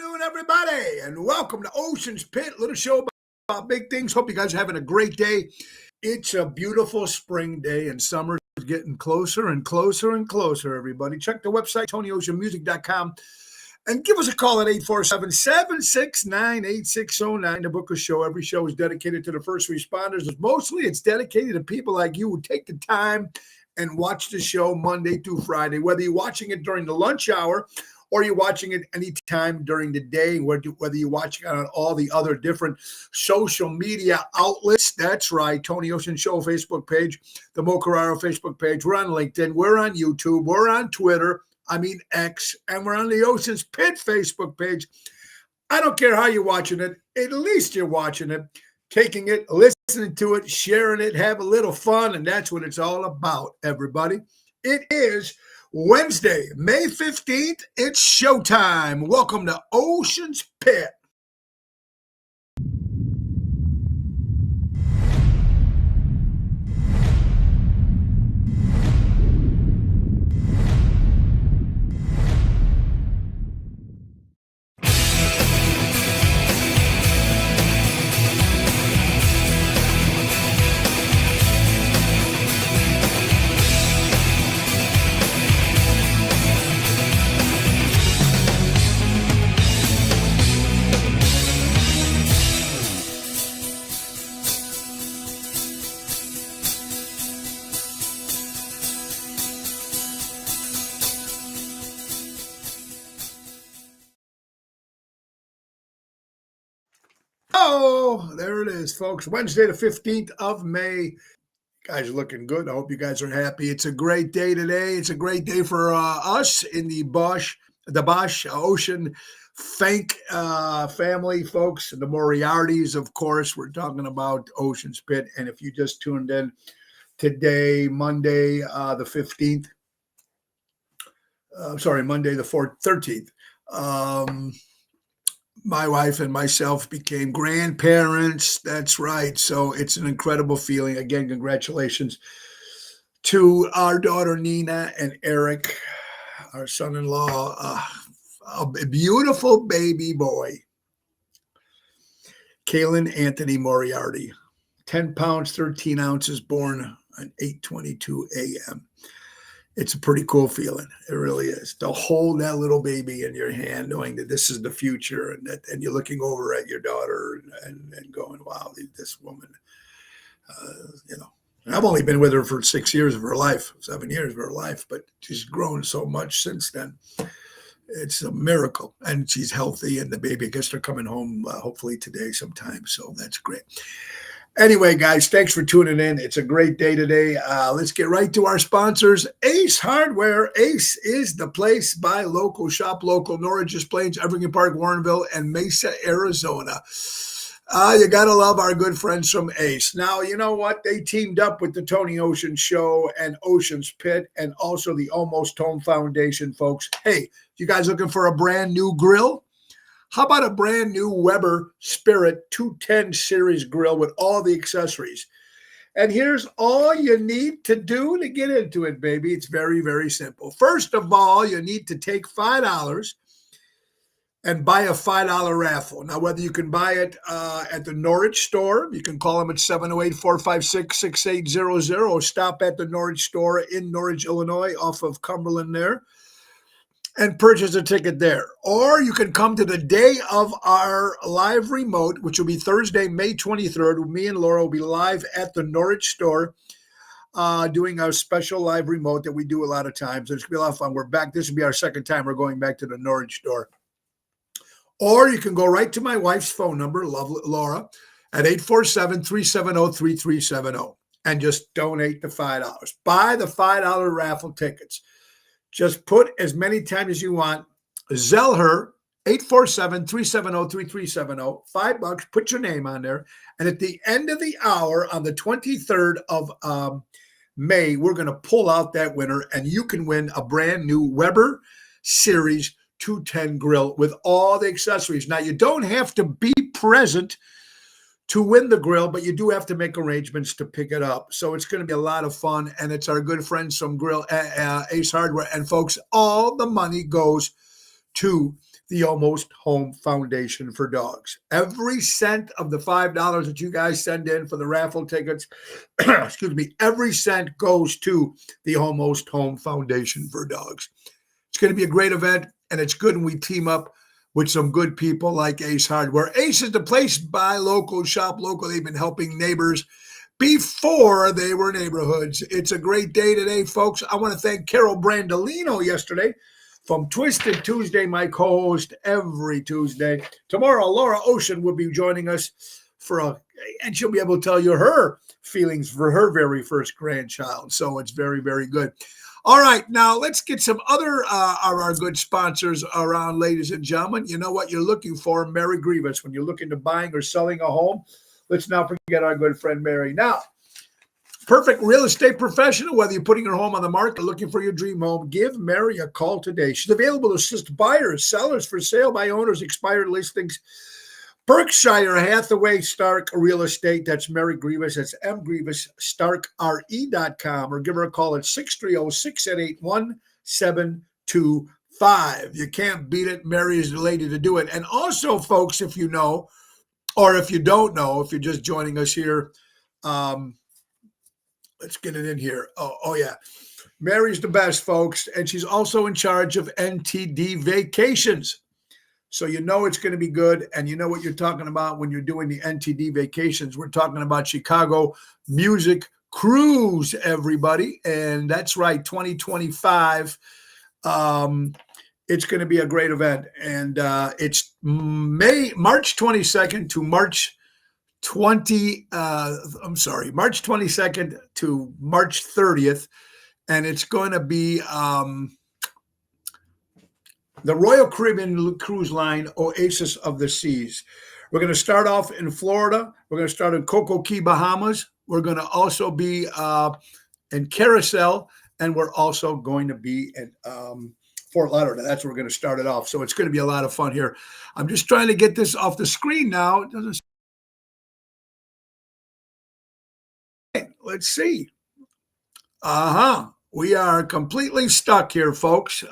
afternoon, everybody, and welcome to Ocean's Pit, little show about big things. Hope you guys are having a great day. It's a beautiful spring day, and summer is getting closer and closer and closer, everybody. Check the website, TonyOceanMusic.com, and give us a call at 847-769-8609 to book a show. Every show is dedicated to the first responders. Mostly it's dedicated to people like you who take the time and watch the show Monday through Friday, whether you're watching it during the lunch hour or you're watching it anytime during the day, whether you're watching it on all the other different social media outlets. That's right, Tony Ocean Show Facebook page, the Mo Carraro Facebook page. We're on LinkedIn. We're on YouTube. We're on Twitter. X. And we're on the Ocean's Pit Facebook page. I don't care how you're watching it. At least you're watching it, taking it, listening to it, sharing it, have a little fun. And that's what it's all about, everybody. It is Wednesday, May 15th, it's showtime. Welcome to Ocean's Pit. Oh, there it is, folks. Wednesday, the 15th of May. You guys are looking good. I hope you guys are happy. It's a great day today. It's a great day for us in the Bosch Ocean Fank family, folks. The Moriartys, of course. We're talking about Ocean's Pit. And if you just tuned in today, Monday, the 15th, Monday, the 13th, my wife and myself became grandparents. That's right. So it's an incredible feeling. Again, congratulations to our daughter, Nina, and Eric, our son-in-law, a beautiful baby boy, Kalen Anthony Moriarty, 10 pounds, 13 ounces, born on 8:22 a.m. It's a pretty cool feeling. It really is. To hold that little baby in your hand, knowing that this is the future, and you're looking over at your daughter and going, wow, this woman, And I've only been with her for 7 years of her life, but she's grown so much since then. It's a miracle. And she's healthy, and the baby, I guess they're coming home hopefully today sometime. So that's great. Anyway, guys, thanks for tuning in. It's a great day today. Let's get right to our sponsors. Ace Hardware. Ace is the place. Buy local, shop local. Norridge's Plains, Evergreen Park, Warrenville, and Mesa, Arizona. You got to love our good friends from Ace. Now, you know what? They teamed up with the Tony Ocean Show and Ocean's Pit and also the Almost Home Foundation, folks. Hey, you guys looking for a brand new grill? How about a brand new Weber Spirit 210 series grill with all the accessories? And here's all you need to do to get into it, baby. It's very, very simple. First of all, you need to take $5 and buy a $5 raffle. Now, whether you can buy it at the Norwich store, you can call them at 708-456-6800, or stop at the Norwich store in Norwich, Illinois, off of Cumberland there, and purchase a ticket there. Or you can come to the day of our live remote, which will be Thursday, May 23rd. Me and Laura will be live at the Norwich store doing our special live remote that we do a lot of times. It's going to be a lot of fun. We're back. This will be our second time we're going back to the Norwich store. Or you can go right to my wife's phone number, Laura, at 847-370-3370, and just donate the $5. Buy the $5 raffle tickets. Just put as many times as you want. Zell her, 847-370-3370, $5. Put your name on there. And at the end of the hour on the 23rd of May, we're going to pull out that winner, and you can win a brand new Weber Series 210 grill with all the accessories. Now, you don't have to be present to win the grill, but you do have to make arrangements to pick it up. So it's going to be a lot of fun, and it's our good friends from Ace Hardware. And folks, all the money goes to the Almost Home Foundation for Dogs. Every cent of the $5 that you guys send in for the raffle tickets, excuse me, every cent goes to the Almost Home Foundation for Dogs. It's going to be a great event, and it's good when we team up with some good people like Ace Hardware. Ace is the place, buy local, shop local. They've been helping neighbors before they were neighborhoods. It's a great day today, folks. I want to thank Carol Brandolino yesterday from Twisted Tuesday, my co-host every Tuesday. Tomorrow, Laura Ocean will be joining us and she'll be able to tell you her feelings for her very first grandchild. So it's very, very good. All right, now let's get some other of our good sponsors around, ladies and gentlemen. You know what you're looking for, Mary Grievous. When you're looking to buying or selling a home, let's not forget our good friend Mary. Now, perfect real estate professional, whether you're putting your home on the market or looking for your dream home, give Mary a call today. She's available to assist buyers, sellers, for sale by owners, expired listings. Berkshire Hathaway Stark Real Estate. That's Mary Grievous. That's mgrievous.starkre.com, or give her a call at 630-688-1725. You can't beat it. Mary is the lady to do it. And also, folks, if you know, or if you don't know, if you're just joining us here, let's get it in here. Oh yeah. Mary's the best, folks. And she's also in charge of NTD Vacations. So you know it's going to be good, and you know what you're talking about when you're doing the NTD Vacations. We're talking about Chicago Music Cruise, everybody, and that's right, 2025. It's going to be a great event, and it's March 22nd to March 22nd to March 30th, and it's going to be the Royal Caribbean Cruise Line, Oasis of the Seas. We're going to start off in Florida. We're going to start in Coco Key, Bahamas. We're going to also be in Carousel, and we're also going to be in Fort Lauderdale. That's where we're going to start it off. So it's going to be a lot of fun here. I'm just trying to get this off the screen now. It doesn't. Let's see. We are completely stuck here, folks.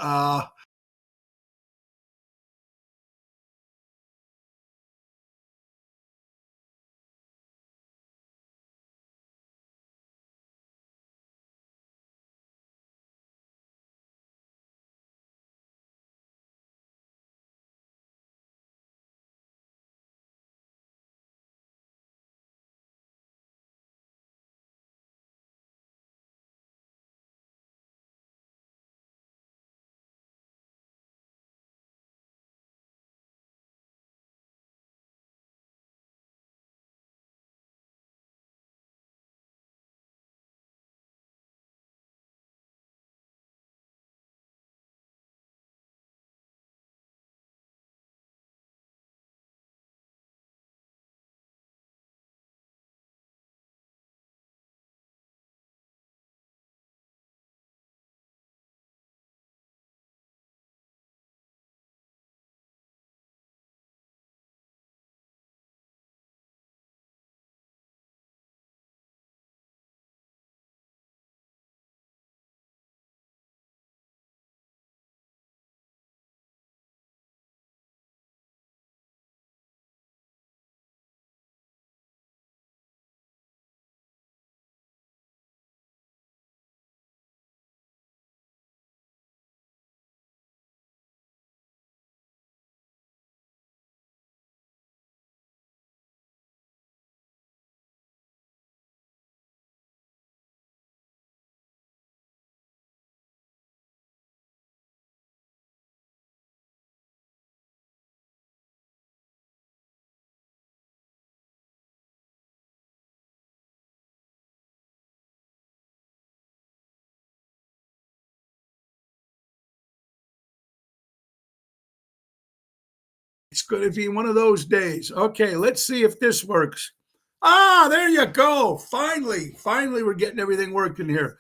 It's going to be one of those days. Okay, let's see if this works. There you go. Finally, we're getting everything working here.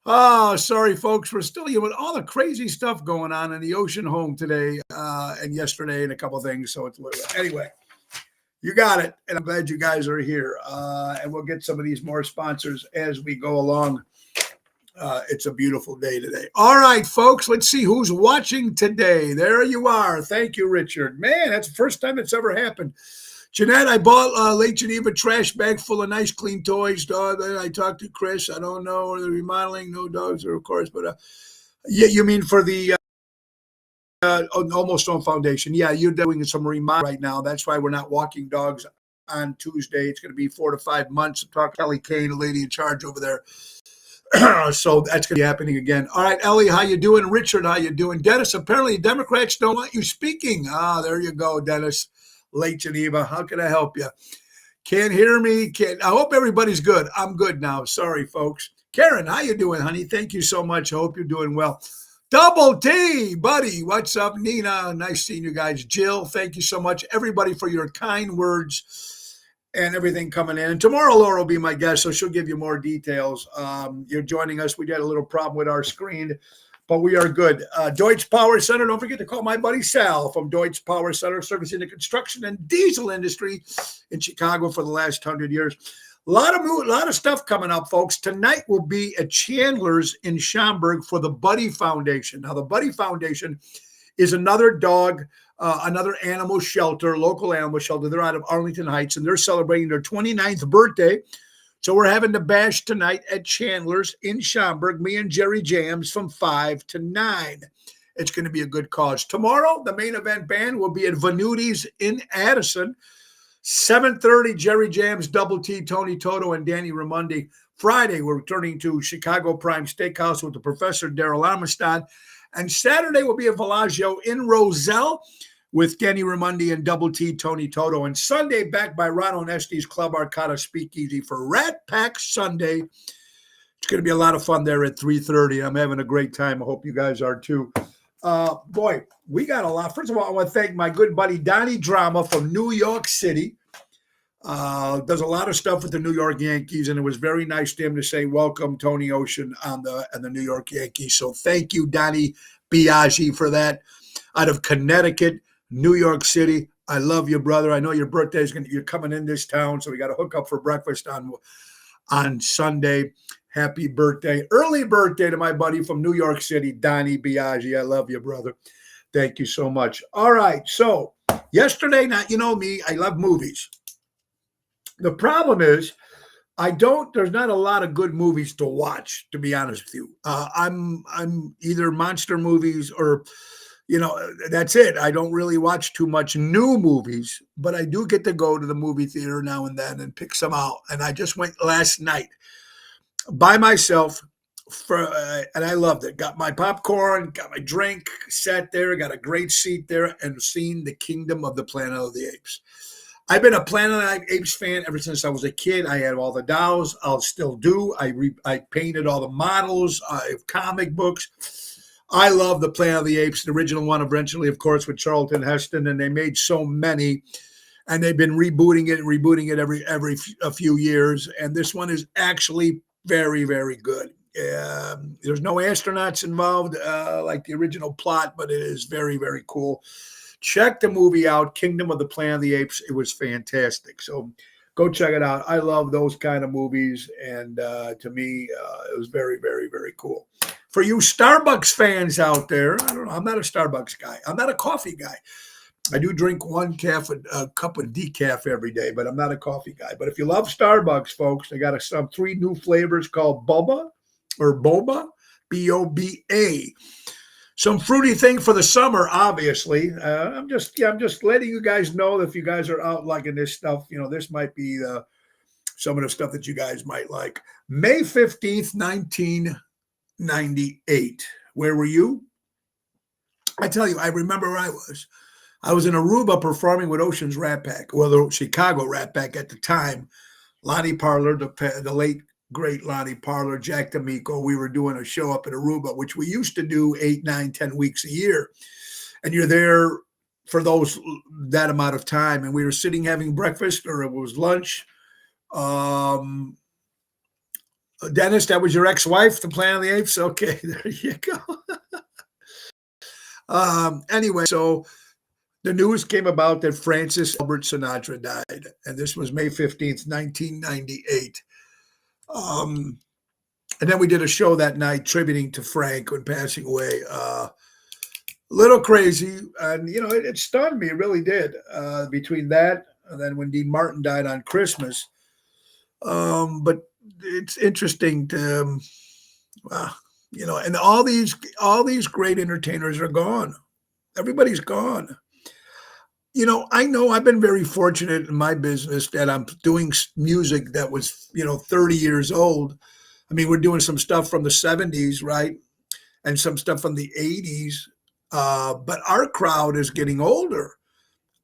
Sorry, folks. We're still with all the crazy stuff going on in the Ocean Home today and yesterday and a couple of things. So it's anyway, you got it. And I'm glad you guys are here. And we'll get some of these more sponsors as we go along. It's a beautiful day today. All right, folks, let's see who's watching today. There you are. Thank you, Richard. Man, that's the first time it's ever happened. Jeanette, I bought Lake Geneva trash bag full of nice, clean toys. Then I talked to Chris. I don't know the remodeling, no dogs, of course, but yeah, you mean for the Almost Home Foundation? Yeah, you're doing some remodel right now. That's why we're not walking dogs on Tuesday. It's going to be 4 to 5 months. Talk to Kelly Kane, the lady in charge over there. So that's going to be happening again. All right, Ellie, how you doing? Richard, how you doing? Dennis, apparently Democrats don't want you speaking. There you go, Dennis. Lake Geneva, how can I help you? Can't hear me. I hope everybody's good. I'm good now. Sorry, folks. Karen, how you doing, honey? Thank you so much. I hope you're doing well. Double T, buddy. What's up, Nina? Nice seeing you guys. Jill, thank you so much. Everybody for your kind words and everything coming in. And tomorrow, Laura will be my guest, so she'll give you more details. You're joining us. We got a little problem with our screen, but we are good. Deutsch Power Center. Don't forget to call my buddy Sal from Deutsch Power Center, servicing the construction and diesel industry in Chicago for the last 100 years. A lot of stuff coming up, folks. Tonight will be at Chandler's in Schaumburg for the Buddy Foundation. Now, the Buddy Foundation is another dog, another animal shelter, local animal shelter. They're out of Arlington Heights, and they're celebrating their 29th birthday. So we're having the bash tonight at Chandler's in Schaumburg, me and Jerry Jams from 5 to 9. It's going to be a good cause. Tomorrow, the main event band will be at Venuti's in Addison. 7:30, Jerry Jams, Double T, Tony Toto, and Danny Ramundi. Friday, we're returning to Chicago Prime Steakhouse with the Professor Daryl Amistad. And Saturday will be at Villaggio in Roselle with Danny Ramundi and Double T, Tony Toto. And Sunday, back by Ron Onesti's Club Arcata Speakeasy for Rat Pack Sunday. It's going to be a lot of fun there at 3:30. I'm having a great time. I hope you guys are too. Boy, we got a lot. First of all, I want to thank my good buddy Donnie Drama from New York City. Does a lot of stuff with the New York Yankees, and it was very nice to him to say welcome Tony Ocean on the New York Yankees. So thank you, Donnie Biaggi, for that. Out of Connecticut, New York City. I love you, brother. I know your birthday you're coming in this town, so we got to hook up for breakfast on Sunday. Happy birthday. Early birthday to my buddy from New York City, Donnie Biaggi. I love you, brother. Thank you so much. All right. So yesterday night, you know me, I love movies. The problem is there's not a lot of good movies to watch, to be honest with you. I'm either monster movies or, that's it. I don't really watch too much new movies, but I do get to go to the movie theater now and then and pick some out. And I just went last night by myself and I loved it. Got my popcorn, got my drink, sat there, got a great seat there, and seen The Kingdom of the Planet of the Apes. I've been a Planet of the Apes fan ever since I was a kid. I had all the dolls. I'll still do. I painted all the models. I have comic books. I love the Planet of the Apes, the original one, eventually, of course, with Charlton Heston, and they made so many. And they've been rebooting it every a few years. And this one is actually very, very good. There's no astronauts involved like the original plot, but it is very, very cool. Check the movie out, Kingdom of the Planet of the Apes. It was fantastic. So go check it out. I love those kind of movies. And to me, it was very, very, very cool. For you Starbucks fans out there, I don't know. I'm not a Starbucks guy. I'm not a coffee guy. I do drink a cup of decaf every day, but I'm not a coffee guy. But if you love Starbucks, folks, they got some 3 new flavors called Boba, B-O-B-A. Some fruity thing for the summer, obviously. I'm just letting you guys know that if you guys are out liking this stuff, this might be some of the stuff that you guys might like. May 15th, 1998. Where were you? I tell you, I remember where I was. I was in Aruba performing with Ocean's Rat Pack, well, the Chicago Rat Pack at the time. Lonnie Parler, the late, great Lonnie Parler, Jack D'Amico. We were doing a show up in Aruba, which we used to do 8, 9, 10 weeks a year. And you're there for that amount of time. And we were sitting having breakfast, or it was lunch. Dennis, that was your ex-wife, the Planet of the Apes? Okay, there you go. Anyway, so the news came about that Francis Albert Sinatra died, and this was May 15th, 1998. And then we did a show that night tributing to Frank when passing away. Little crazy, and it stunned me. It really did. Between that and then when Dean Martin died on Christmas, but it's interesting to, uh, and all these great entertainers are gone. Everybody's gone. I know I've been very fortunate in my business that I'm doing music that was 30 years old. I mean, we're doing some stuff from the 70s, right? And some stuff from the 80s. But our crowd is getting older.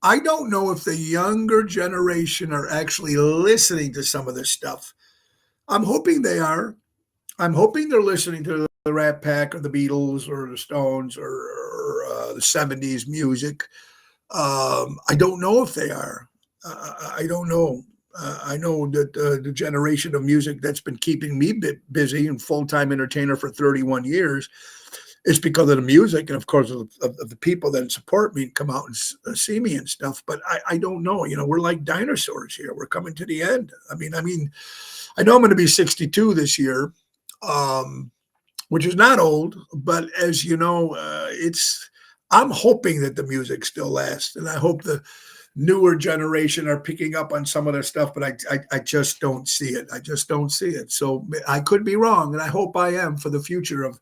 I don't know if the younger generation are actually listening to some of this stuff. I'm hoping they are. I'm hoping they're listening to the Rat Pack or the Beatles or the Stones or the 70s music. I don't know if they are. I don't know. I know that the generation of music that's been keeping me busy and full-time entertainer for 31 years is because of the music and, of course, of the people that support me and come out and see me and stuff. But I don't know. We're like dinosaurs here. We're coming to the end. I mean, I know I'm going to be 62 this year, which is not old. But as you know, I'm hoping that the music still lasts, and I hope the newer generation are picking up on some of their stuff, but I just don't see it. I just don't see it. So I could be wrong, and I hope I am for the future of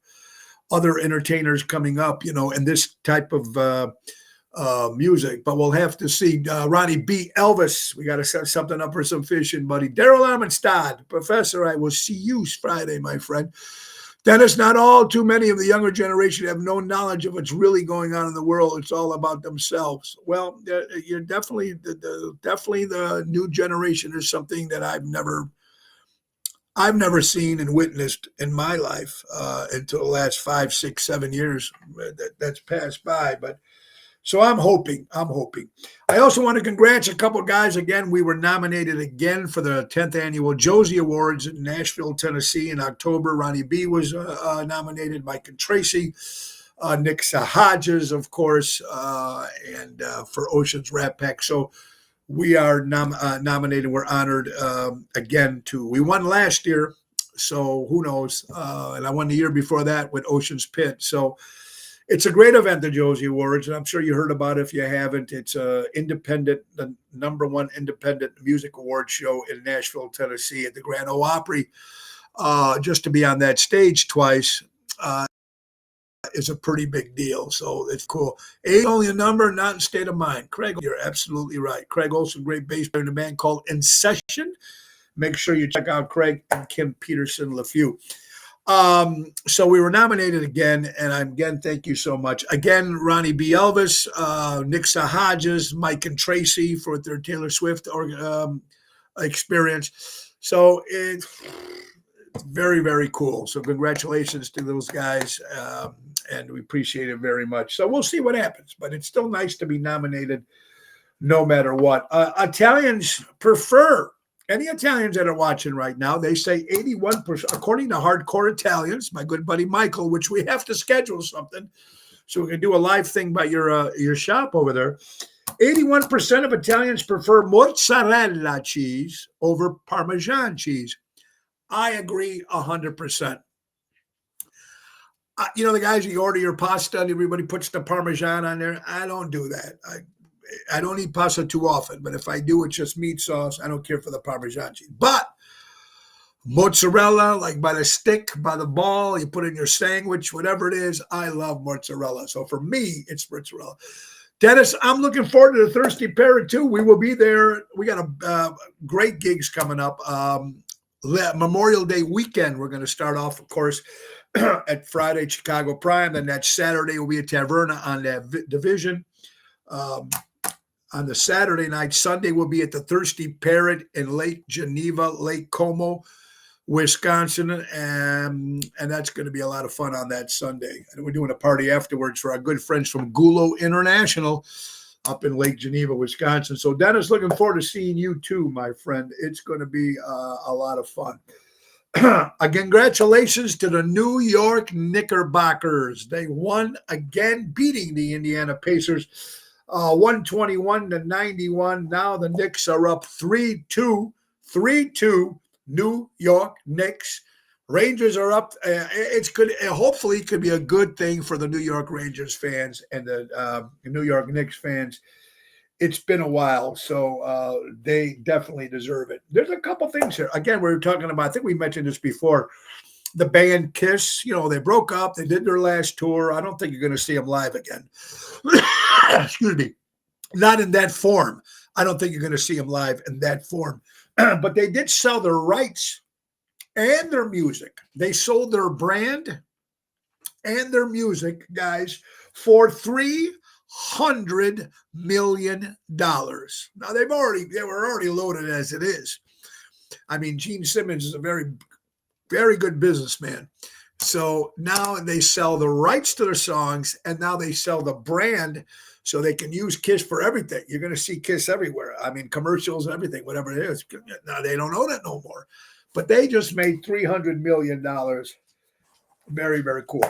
other entertainers coming up, and this type of music. But we'll have to see. Ronnie B. Elvis, we got to set something up for some fishing, buddy. Daryl Armenstad, Professor, I will see you Friday, my friend. Dennis, not all too many of the younger generation have no knowledge of what's really going on in the world. It's all about themselves. Well, you're definitely the new generation is something that I've never seen and witnessed in my life until the last 5, 6, 7 years that's passed by. But so I'm hoping. I also want to congratulate a couple of guys. Again, we were nominated again for the 10th annual Josie Awards in Nashville, Tennessee in October. Ronnie B was nominated, Mike and Tracy, Nick Hodges, of course, and for Ocean's Rat Pack. So we are nominated. We're honored again too. We won last year, so who knows? And I won the year before that with Ocean's Pit. So it's a great event, the Josie Awards, and I'm sure you heard about it if you haven't. It's the #1 independent music award show in Nashville, Tennessee at the Grand Ole Opry. Just to be on that stage twice is a pretty big deal. So it's cool. Age only a number, not in state of mind. Craig, you're absolutely right. Craig Olson, great bass player in a band called In Session. Make sure you check out Craig and Kim Peterson LeFew. So we were nominated again, and again, thank you so much. Again, Ronnie B. Elvis, Nick Hodges, Mike and Tracy for their Taylor Swift experience. So it's very, very cool. So congratulations to those guys, and we appreciate it very much. So we'll see what happens, but it's still nice to be nominated no matter what. Italians prefer. Any Italians that are watching right now, they say 81%, according to Hardcore Italians, my good buddy Michael, which we have to schedule something so we can do a live thing by your shop over there. 81% of Italians prefer mozzarella cheese over Parmesan cheese. I agree 100%. The guys, you order your pasta and everybody puts the Parmesan on there. I don't do that. I don't eat pasta too often, but if I do, it's just meat sauce. I don't care for the Parmesan cheese. But mozzarella, like by the stick, by the ball, you put in your sandwich, whatever it is, I love mozzarella. So for me, it's mozzarella. Dennis, I'm looking forward to the Thirsty Parrot too. We will be there. We got a great gigs coming up. Memorial Day weekend, we're going to start off, of course, at Friday, Chicago Prime. Then that Saturday will be at Taverna on that division. On the Saturday night, Sunday will be at the Thirsty Parrot in Lake Geneva, Lake Como, Wisconsin, and that's going to be a lot of fun on that Sunday. And we're doing a party afterwards for our good friends from Gulo International up in Lake Geneva, Wisconsin. So Dennis, looking forward to seeing you too, my friend. It's going to be a lot of fun. Congratulations to the New York Knickerbockers. They won again, beating the Indiana Pacers 121-91. Now the Knicks are up 3-2. 3-2. New York Knicks. Rangers are up. It's good. Hopefully, it could be a good thing for the New York Rangers fans and the New York Knicks fans. It's been a while, so they definitely deserve it. There's a couple things here. Again, we were talking about, I think we mentioned this before, the band Kiss. They broke up. They did their last tour. I don't think you're going to see them live again. Excuse me. Not in that form. I don't think you're going to see them live in that form. But they did sell their rights and their music. They sold their brand and their music, guys, for $300 million. Now they were already loaded as it is. I mean, Gene Simmons is a very, very good businessman. So now they sell the rights to their songs, and now they sell the brand so they can use Kiss for everything. You're going to see Kiss everywhere. I mean, commercials and everything, whatever it is. Now they don't own it no more. But they just made $300 million. Very, very cool.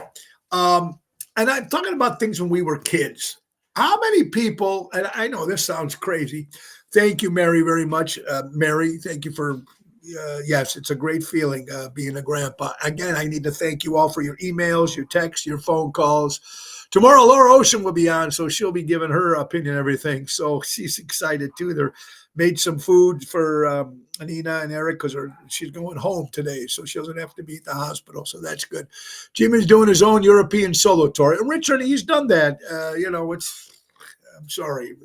And I'm talking about things when we were kids. How many people, and I know this sounds crazy. Thank you, Mary, very much. Mary, thank you for, yes, it's a great feeling being a grandpa. Again, I need to thank you all for your emails, your texts, your phone calls. Tomorrow, Laura Ocean will be on, so she'll be giving her opinion on everything. So she's excited, too. They made some food for Anina and Eric because she's going home today, so she doesn't have to be at the hospital, so that's good. Jimmy's doing his own European solo tour. And Richard, he's done that. I'm sorry.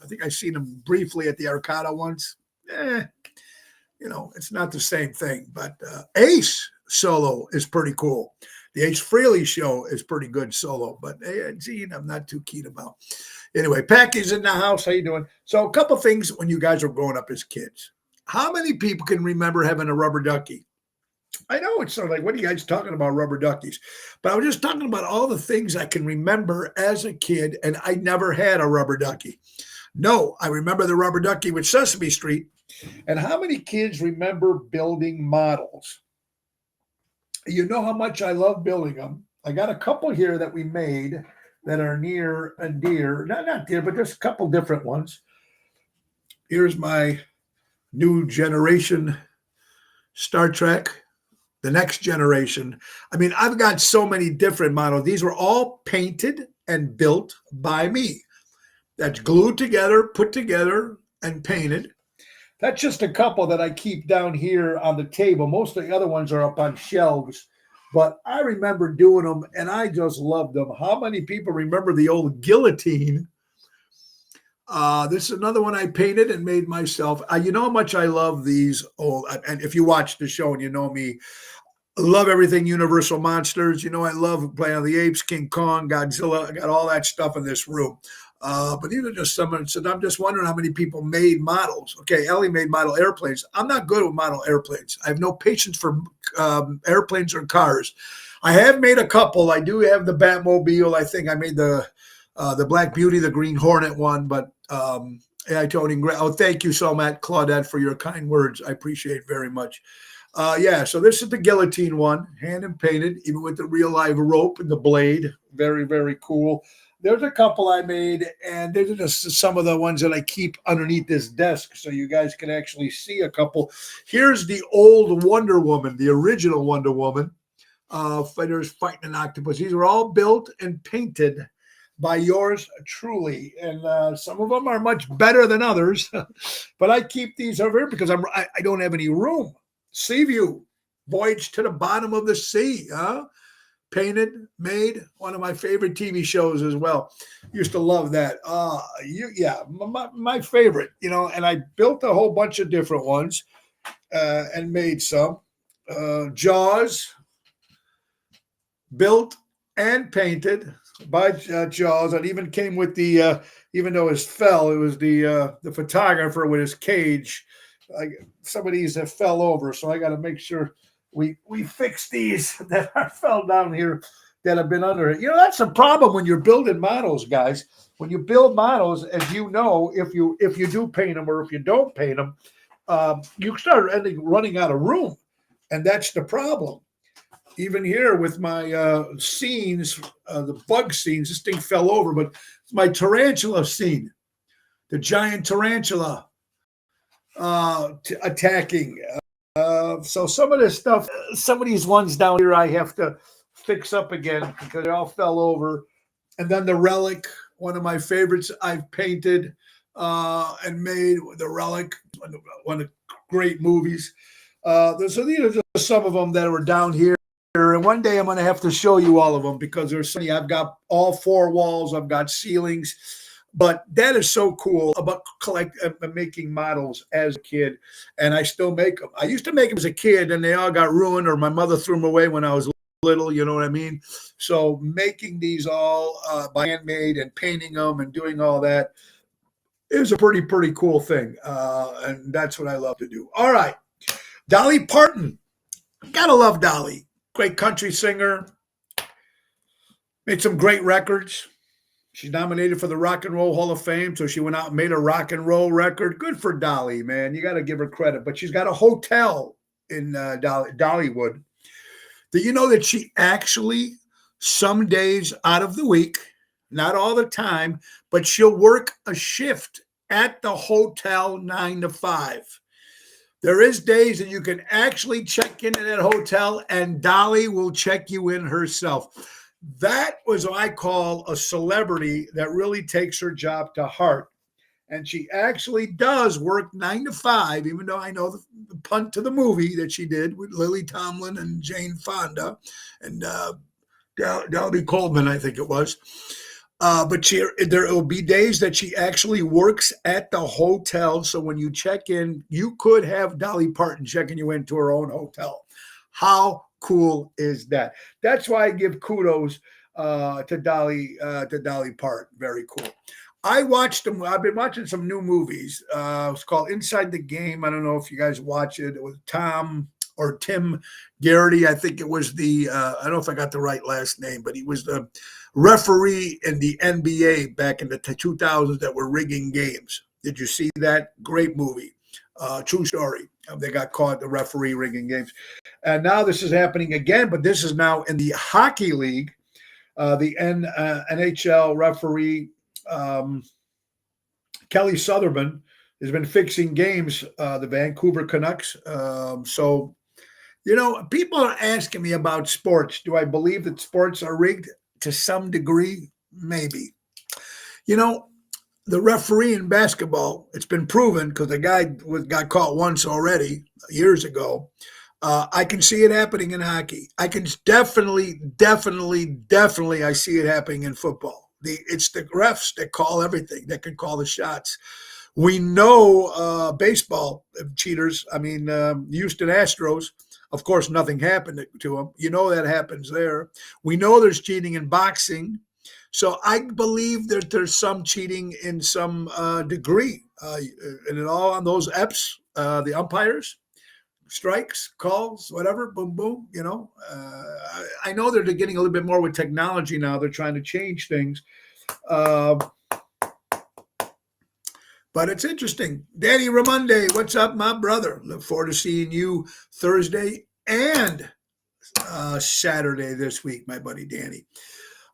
I think I've seen him briefly at the Arcada once. It's not the same thing. But Ace solo is pretty cool. The Ace Frehley show is pretty good solo, but Gene, I'm not too keen about. Anyway, Packy's in the house. How you doing? So a couple things when you guys were growing up as kids. How many people can remember having a rubber ducky? I know it's sort of like, what are you guys talking about, rubber duckies? But I was just talking about all the things I can remember as a kid, and I never had a rubber ducky. No, I remember the rubber ducky with Sesame Street. And how many kids remember building models? You know how much I love building them. I got a couple here that we made that are near and dear. Not dear, but there's a couple different ones. Here's my new generation Star Trek, the next generation. I mean, I've got so many different models. These were all painted and built by me. That's glued together, put together, and painted. That's just a couple that I keep down here on the table. Most of the other ones are up on shelves, but I remember doing them, and I just loved them. How many people remember the old guillotine? This is another one I painted and made myself. You know how much I love these old, and if you watch the show and you know me, I love everything Universal Monsters. I love Planet of the Apes, King Kong, Godzilla. I got all that stuff in this room. But these are just some. So I'm just wondering how many people made models. Okay, Ellie made model airplanes. I'm not good with model airplanes. I have no patience for airplanes or cars. I have made a couple. I do have the Batmobile. I think I made the Black Beauty, the Green Hornet one. But I told him, thank you so much, Claudette, for your kind words. I appreciate it very much. So this is the guillotine one, hand and painted, even with the real live rope and the blade. Very, very cool. There's a couple I made, and these are just some of the ones that I keep underneath this desk so you guys can actually see a couple. Here's the old Wonder Woman, the original Wonder Woman. Fighters fighting an octopus. These were all built and painted by yours truly, and some of them are much better than others, but I keep these over here because I don't have any room. Seaview, Voyage to the Bottom of the Sea, painted, made, one of my favorite TV shows as well. Used to love that. My favorite, and I built a whole bunch of different ones and made some. Jaws, built and painted by Jaws. It even came with the, even though it fell, it was the photographer with his cage. Some of these have fell over, so I got to make sure we fix these that fell down here that have been under it. That's the problem when you're building models, guys. When you build models, as you know, if you do paint them or if you don't paint them, you start running out of room, and that's the problem. Even here with my scenes, the bug scenes, this thing fell over, but it's my tarantula scene, the giant tarantula attacking. So some of this stuff, some of these ones down here, I have to fix up again because they all fell over. And then the relic, one of my favorites I've painted and made, the relic, one of the great movies. So these are just some of them that were down here. And one day I'm going to have to show you all of them because there's so many. I've got all four walls. I've got ceilings. But that is so cool about making models as a kid. And I still make them. I used to make them as a kid and they all got ruined or my mother threw them away when I was little, you know what I mean? So making these all by handmade and painting them and doing all that is a pretty cool thing. And that's what I love to do. All right. Dolly Parton. Gotta love Dolly. Great country singer. Made some great records. She's nominated for the Rock and Roll Hall of Fame, so she went out and made a rock and roll record. Good for Dolly, man. You got to give her credit. But she's got a hotel in Dollywood. Do you know that she actually, some days out of the week, not all the time, but she'll work a shift at the hotel 9 to 5. There is days that you can actually check in at that hotel and Dolly will check you in herself. That was what I call a celebrity that really takes her job to heart. And she actually does work 9 to 5, even though I know the punt to the movie that she did with Lily Tomlin and Jane Fonda and Debbie Coleman, I think it was. But there will be days that she actually works at the hotel. So when you check in, you could have Dolly Parton checking you into her own hotel. How cool is that? That's why I give kudos to Dolly Parton. Very cool. I watched them. I've been watching some new movies. It's called Inside the Game. I don't know if you guys watch it. It was Tim Garrity. I think it was I don't know if I got the right last name, but he was the referee in the NBA back in the 2000s that were rigging games. Did you see that? Great movie. True story. They got caught, the referee rigging games. And now this is happening again, but this is now in the hockey league. The NHL referee, Kelly Sutherland, has been fixing games, the Vancouver Canucks. So, people are asking me about sports. Do I believe that sports are rigged? To some degree? Maybe. The referee in basketball, it's been proven because the guy got caught once already years ago. I can see it happening in hockey. I can definitely I see it happening in football. It's the refs that call everything, that can call the shots. We know baseball cheaters. I mean, Houston Astros, of course, nothing happened to them. That happens there. We know there's cheating in boxing. So I believe that there's some cheating in some degree. And it all on those EPs, the umpires, strikes, calls, whatever, boom, boom, I know they're getting a little bit more with technology now. They're trying to change things. But it's interesting. Danny Ramonde, what's up, my brother? Look forward to seeing you Thursday and Saturday this week, my buddy Danny.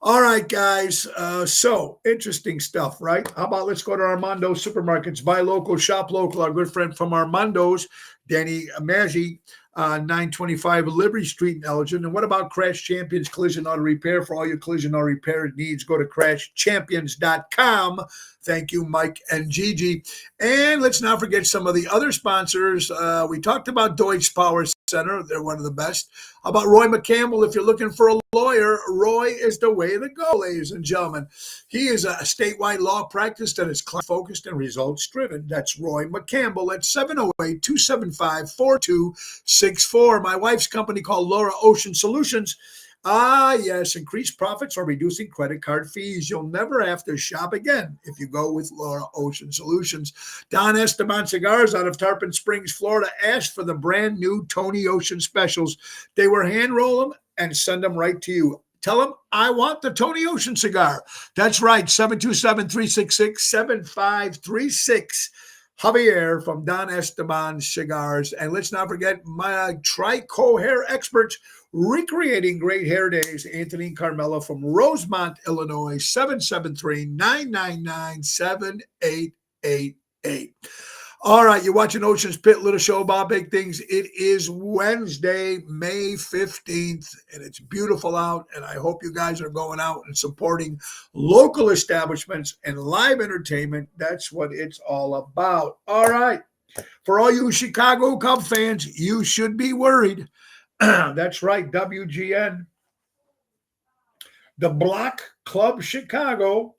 All right, guys. So interesting stuff, right? How about let's go to Armando Supermarkets, buy local, shop local. Our good friend from Armando's, Danny Maggi, 925 Liberty Street in Elgin. And what about Crash Champions Collision Auto Repair? For all your collision auto repair needs, go to crashchampions.com. Thank you, Mike and Gigi. And let's not forget some of the other sponsors. We talked about Deutsche Power Center. They're one of the best. How about Roy McCampbell? If you're looking for a lawyer, Roy is the way to go, ladies and gentlemen. He is a statewide law practice that is client-focused and results-driven. That's Roy McCampbell at 708-275-4264. My wife's company called Laura Ocean Solutions. Ah, yes, increased profits or reducing credit card fees. You'll never have to shop again if you go with Laura Ocean Solutions. Don Esteban Cigars out of Tarpon Springs, Florida, asked for the brand new Tony Ocean specials. They were hand roll them and send them right to you. Tell them, I want the Tony Ocean cigar. That's right, 727-366-7536. Javier from Don Esteban Cigars. And let's not forget my Trico hair experts recreating great hair days. Anthony and Carmela from Rosemont, Illinois, 773-999-7888. All right, you're watching Ocean's Pit, little show about big things. It is Wednesday, May 15th, and it's beautiful out. And I hope you guys are going out and supporting local establishments and live entertainment. That's what it's all about. All right, for all you Chicago Cubs fans, you should be worried. That's right, WGN. The Block Club Chicago,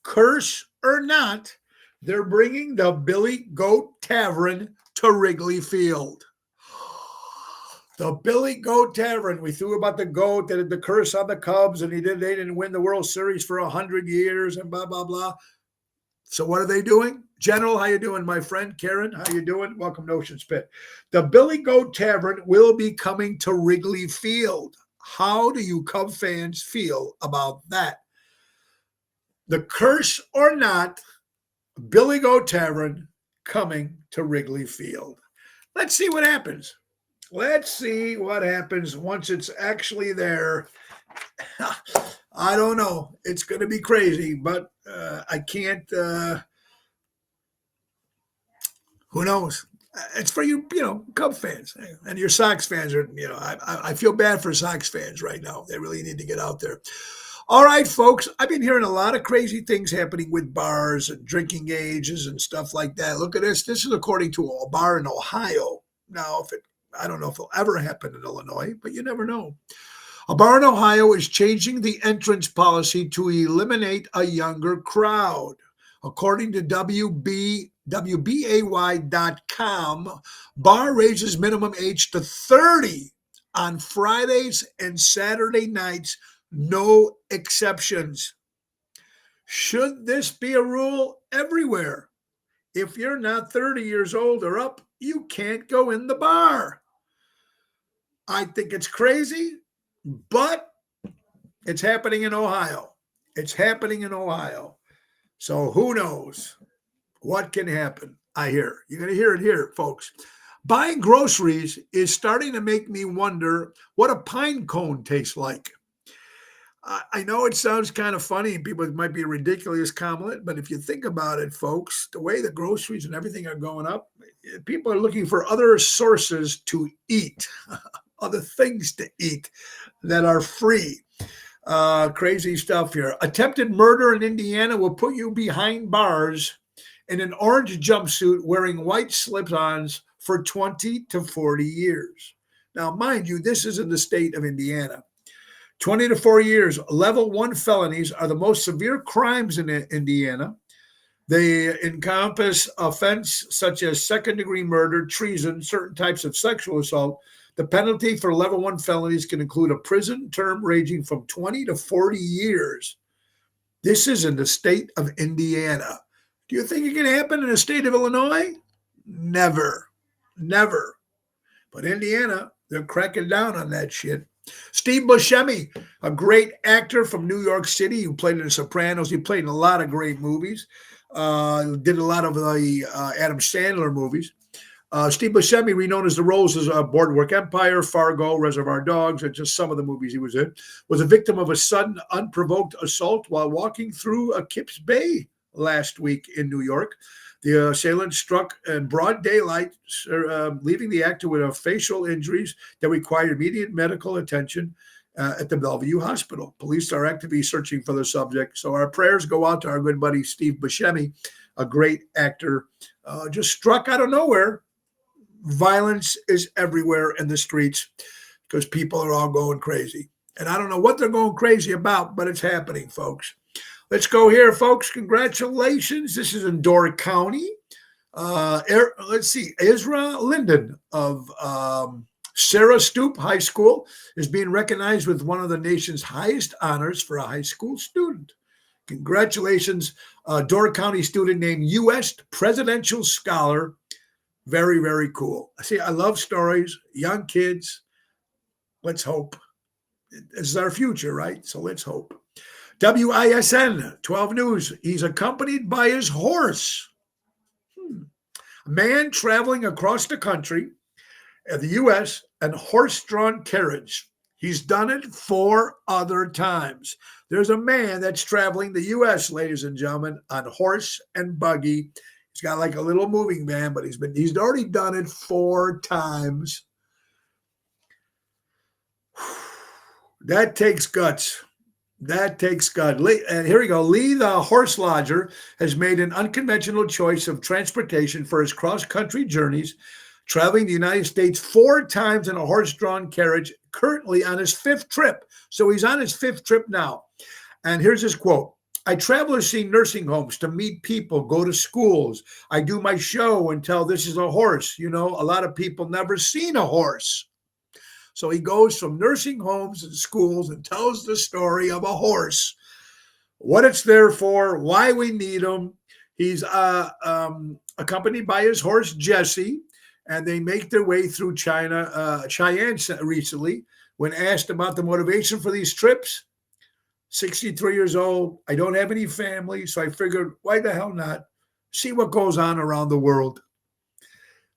curse or not, they're bringing the Billy Goat Tavern to Wrigley Field. The Billy Goat Tavern. We threw about the goat that had the curse on the Cubs, and they didn't win the World Series for 100 years, and blah blah blah. So what are they doing? General, how you doing, my friend? Karen, how you doing? Welcome to Ocean's Pit. The Billy Goat Tavern will be coming to Wrigley Field. How do you Cub fans feel about that? The curse or not, Billy Goat Tavern coming to Wrigley Field. Let's see what happens. Let's see what happens once it's actually there. I don't know. It's going to be crazy, but I can't. Who knows? It's for you, Cub fans and your Sox fans are. I feel bad for Sox fans right now. They really need to get out there. All right, folks, I've been hearing a lot of crazy things happening with bars and drinking ages and stuff like that. Look at this. This is according to a bar in Ohio. Now, I don't know if it'll ever happen in Illinois, but you never know. A bar in Ohio is changing the entrance policy to eliminate a younger crowd. According to WBAY.com, bar raises minimum age to 30 on Fridays and Saturday nights. No exceptions. Should this be a rule everywhere? If you're not 30 years old or up, you can't go in the bar. I think it's crazy, but it's happening in Ohio. It's happening in Ohio. So who knows what can happen? I hear. You're going to hear it here, folks. Buying groceries is starting to make me wonder what a pine cone tastes like. I know it sounds kind of funny. People, it might be a ridiculous comment, but if you think about it, folks, the way the groceries and everything are going up, people are looking for other sources to eat, other things to eat that are free. Crazy stuff here. Attempted murder in Indiana will put you behind bars in an orange jumpsuit wearing white slip-ons for 20 to 40 years. Now, mind you, this is in the state of Indiana. 20 to 4 years, level 1 felonies are the most severe crimes in Indiana. They encompass offense such as second-degree murder, treason, certain types of sexual assault. The penalty for level 1 felonies can include a prison term ranging from 20 to 40 years. This is in the state of Indiana. Do you think it can happen in the state of Illinois? Never. Never. But Indiana, they're cracking down on that shit. Steve Buscemi, a great actor from New York City who played in The Sopranos. He played in a lot of great movies. Did a lot of the Adam Sandler movies. Steve Buscemi, renowned as the roles as Boardwalk Empire, Fargo, Reservoir Dogs, and just some of the movies he was in, was a victim of a sudden, unprovoked assault while walking through Kips Bay last week in New York. The assailant struck in broad daylight, leaving the actor with facial injuries that required immediate medical attention at the Bellevue Hospital. Police are actively searching for the subject. So our prayers go out to our good buddy Steve Buscemi, a great actor, just struck out of nowhere. Violence is everywhere in the streets because people are all going crazy. And I don't know what they're going crazy about, but it's happening, folks. Let's go here, folks. Congratulations. This is in Door County. Let's see. Ezra Linden of Sarah Stoop High School is being recognized with one of the nation's highest honors for a high school student. Congratulations, Door County student named U.S. Presidential Scholar. Very, very cool. See, I love stories, young kids. Let's hope. This is our future, right? So let's hope. WISN 12 News. He's accompanied by his horse. A man traveling across the country, the U.S., and horse-drawn carriage. He's done it 4 other times. There's a man that's traveling the U.S., ladies and gentlemen, on horse and buggy. He's got like a little moving van, but he's already done it 4 times. That takes guts. That takes guts. And here we go. Lee, the horse lodger, has made an unconventional choice of transportation for his cross-country journeys, traveling the United States 4 times in a horse-drawn carriage, currently on his 5th trip. So he's on his 5th trip now. And here's his quote. I travel to see nursing homes, to meet people, go to schools. I do my show and tell this is a horse. You know, a lot of people never seen a horse. So he goes from nursing homes and schools and tells the story of a horse, what it's there for, why we need him. He's accompanied by his horse, Jesse, and they make their way through Cheyenne recently. When asked about the motivation for these trips, 63 years old, I don't have any family, so I figured, why the hell not? See what goes on around the world.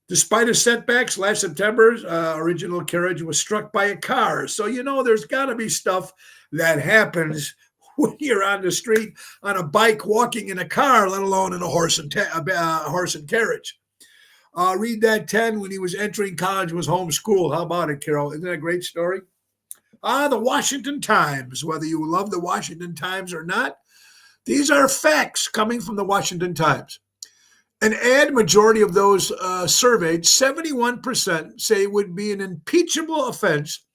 Despite his setbacks, last September's original carriage was struck by a car. So, you know, there's got to be stuff that happens when you're on the street, on a bike, walking in a car, let alone in a horse and carriage. Read that 10 when he was entering college was homeschooled. How about it, Carol? Isn't that a great story? The Washington Times, whether you love the Washington Times or not, these are facts coming from the Washington Times. An majority of those surveyed, 71% say it would be an impeachable offense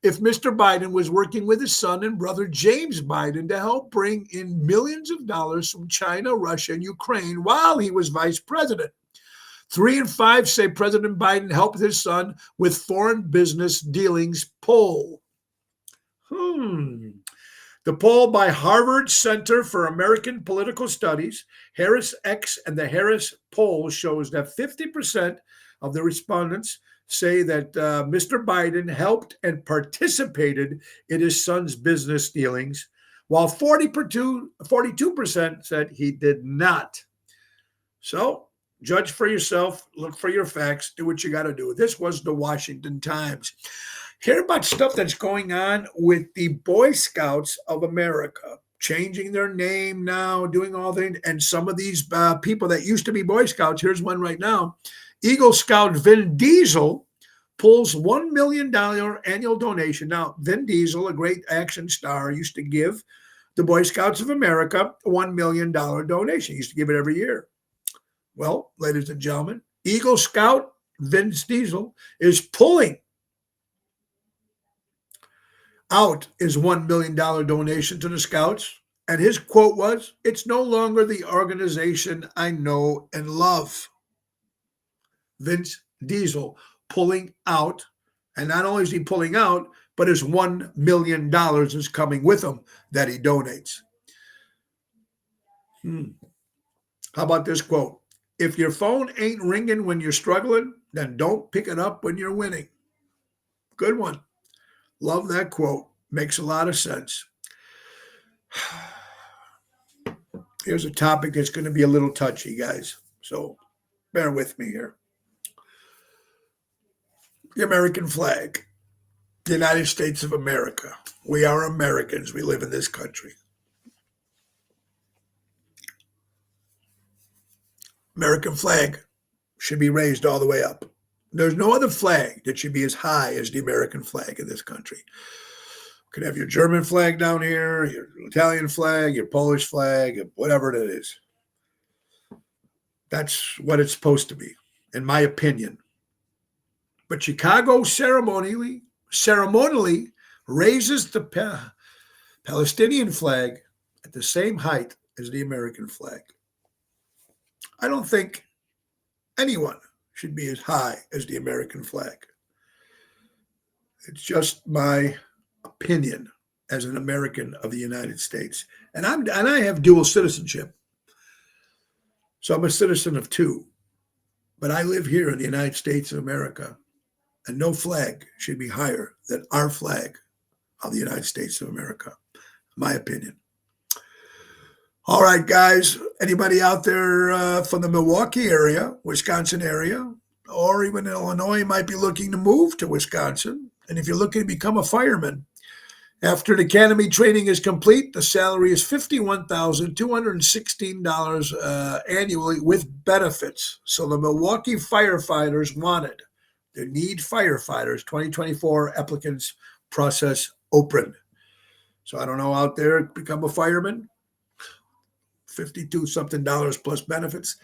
if Mr. Biden was working with his son and brother James Biden to help bring in millions of dollars from China, Russia, and Ukraine while he was vice president. 3 in 5 say President Biden helped his son with foreign business dealings poll. The poll by Harvard Center for American Political Studies, Harris X, and the Harris poll shows that 50% of the respondents say that Mr. Biden helped and participated in his son's business dealings, while 42% said he did not. So, judge for yourself, look for your facts, do what you got to do. This was the Washington Times. Hear about stuff that's going on with the Boy Scouts of America, changing their name now, doing all things. And some of these people that used to be Boy Scouts, here's one right now. Eagle Scout Vin Diesel pulls $1 million annual donation. Now, Vin Diesel, a great action star, used to give the Boy Scouts of America a $1 million donation. He used to give it every year. Well, ladies and gentlemen, Eagle Scout Vince Diesel is pulling out his $1 million donation to the Scouts. And his quote was, "It's no longer the organization I know and love." Vince Diesel pulling out. And not only is he pulling out, but his $1 million is coming with him that he donates. How about this quote? If your phone ain't ringing when you're struggling, then don't pick it up when you're winning. Good one. Love that quote. Makes a lot of sense. Here's a topic that's going to be a little touchy, guys. So bear with me here. The American flag. The United States of America. We are Americans. We live in this country. American flag should be raised all the way up. There's no other flag that should be as high as the American flag in this country. You could have your German flag down here, your Italian flag, your Polish flag, whatever it is. That's what it's supposed to be, in my opinion. But Chicago ceremonially raises the Palestinian flag at the same height as the American flag. I don't think anyone should be as high as the American flag. It's just my opinion as an American of the United States. And I have dual citizenship. So I'm a citizen of 2. But I live here in the United States of America. And no flag should be higher than our flag of the United States of America. My opinion. All right, guys. Anybody out there from the Milwaukee area, Wisconsin area, or even Illinois might be looking to move to Wisconsin. And if you're looking to become a fireman, After the academy training is complete, the salary is $51,216 annually with benefits. So the Milwaukee firefighters wanted. They need firefighters. 2024 applicants process open. So I don't know out there, become a fireman. 52 something dollars plus benefits.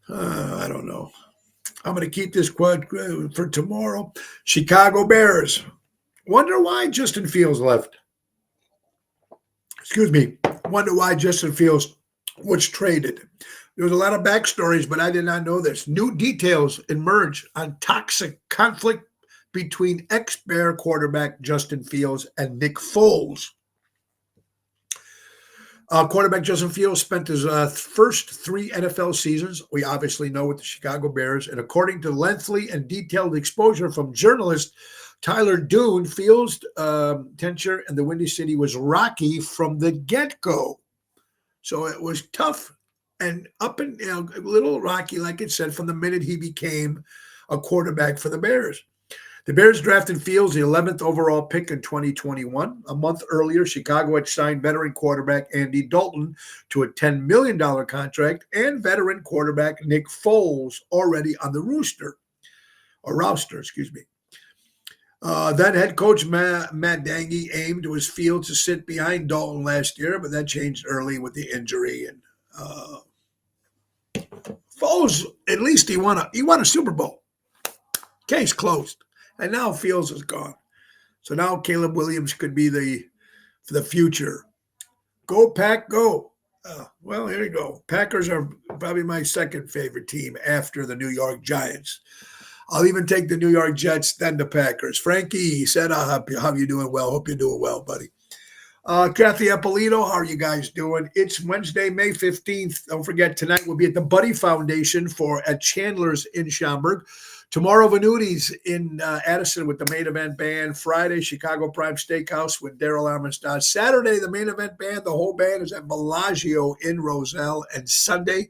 I don't know. I'm going to keep this quote for tomorrow. Chicago Bears. Wonder why Justin Fields left. Excuse me. Wonder why Justin Fields was traded. There was a lot of backstories, but I did not know this. New details emerge on toxic conflict between ex-Bear quarterback Justin Fields and Nick Foles. Quarterback Justin Fields spent his first 3 NFL seasons, we obviously know, with the Chicago Bears. And according to lengthy and detailed exposure from journalist Tyler Dune, Fields' tenure in the Windy City was rocky from the get-go. So it was tough and up and a little rocky, like it said, from the minute he became a quarterback for the Bears. The Bears drafted Fields, the 11th overall pick in 2021. A month earlier, Chicago had signed veteran quarterback Andy Dalton to a $10 million contract and veteran quarterback Nick Foles already on the roster. Then head coach Matt Nagy aimed his Fields to sit behind Dalton last year, but that changed early with the injury. And Foles, at least he won a Super Bowl. Case closed. And now Fields is gone. So now Caleb Williams could be for the future. Go Pack, go. Well, here you go. Packers are probably my second favorite team after the New York Giants. I'll even take the New York Jets, then the Packers. Frankie, he said, how you doing well? Hope you're doing well, buddy. Kathy Eppolito, how are you guys doing? It's Wednesday, May 15th. Don't forget, tonight we'll be at the Buddy Foundation at Chandler's in Schaumburg. Tomorrow, Venuti's in Addison with the Main Event Band. Friday, Chicago Prime Steakhouse with Daryl Armistad. Saturday, the Main Event Band, the whole band is at Bellagio in Roselle. And Sunday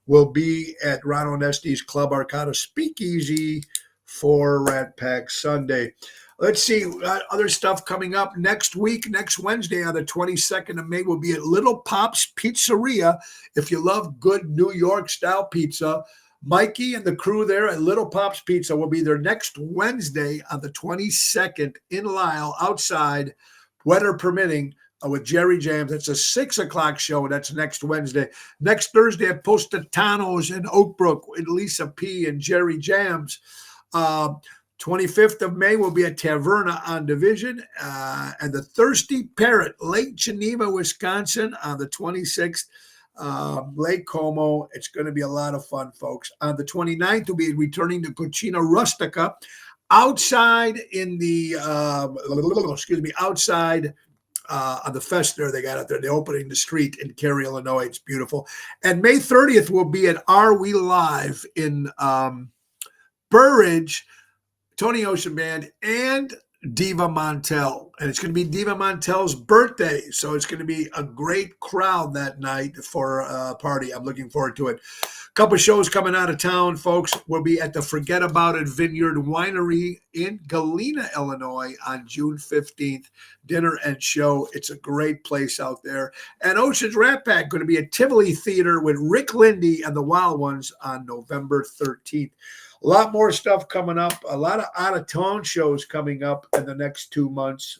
will be at Ron Onesti's Club Arcada Speakeasy for Rat Pack Sunday. Let's see, other stuff coming up next week. Next Wednesday on the 22nd of May, we'll be at Little Pop's Pizzeria. If you love good New York-style pizza, Mikey and the crew there at Little Pop's Pizza will be there next Wednesday on the 22nd in Lisle, outside, weather permitting, with Jerry Jams. It's a 6 o'clock show. That's next Wednesday. Next Thursday at Positano's in Oak Brook with Lisa P. and Jerry Jams. 25th of May will be at Taverna on Division. And the Thirsty Parrot, Lake Geneva, Wisconsin on the 26th. Lake Como. It's going to be a lot of fun, folks. On the 29th, we'll be returning to Cucina Rustica outside in the, outside on the fest there they got out there. They're opening the street in Cary, Illinois. It's beautiful. And May 30th, we'll be at Are We Live in Burridge, Tony Ocean Band, and Diva Montel. And it's going to be Diva Montel's birthday. So it's going to be a great crowd that night for a party. I'm looking forward to it. A couple shows coming out of town, folks. We'll be at the Forget About It Vineyard Winery in Galena, Illinois on June 15th. Dinner and show. It's a great place out there. And Ocean's Rat Pack going to be at Tivoli Theater with Rick Lindy and the Wild Ones on November 13th. A lot more stuff coming up. A lot of out-of-town shows coming up in the next 2 months.